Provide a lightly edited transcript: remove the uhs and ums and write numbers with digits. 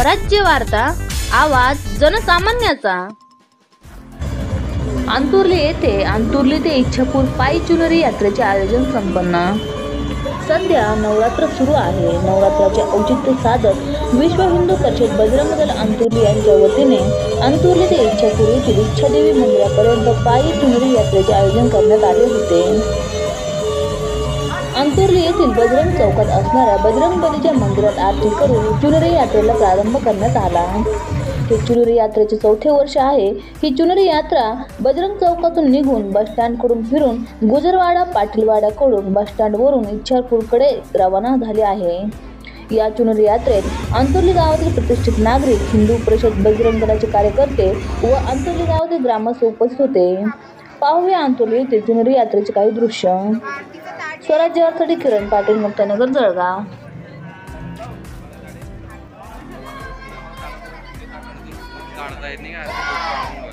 स्वराज्य वार्ता, आवाज जनसामान्याचा। अंतुर्ली येथे अंतुर्ली ते इच्छापूर पायी चुनरी यात्रेचे आयोजन संपन्न। सध्या नवरात्र सुरू आहे। नवरात्राचे औचित्य साधत विश्व हिंदू परिषद बजरंग दल अंतुर्ली यांच्या वतीने अंतुर्ली ते इच्छापूर येथील इच्छादेवी मंदिरापर्यंत पायी चुनरी यात्रेचे आयोजन करण्यात आले होते। अंतुर्ली येथील बजरंग चौकात असणाऱ्या बजरंगबलीच्या मंदिरात आरती करून चुनरी यात्रेला प्रारंभ करण्यात आला। हे चुनरी यात्रेचे चौथे वर्ष आहे। ही चुनरी यात्रा बजरंग चौकातून निघून बसस्टँडकडून फिरून गुजरवाडा पाटीलवाड्याकडून बसस्टँडवरून इच्छापूरकडे रवाना झाली आहे। या चुनरी यात्रेत अंतुर्ली गावातील प्रतिष्ठित नागरिक, हिंदू परिषद बजरंग दलाचे कार्यकर्ते व अंतुर्ली गावातील ग्रामस्थ उपस्थित होते। पाहूया अंतुर्ली येथील चुनरी यात्रेचे काही दृश्य। स्वराज्य वार्तासाठी किरण पाटील, मुक्ताईनगर, जळगाव। काढता येत नाही का?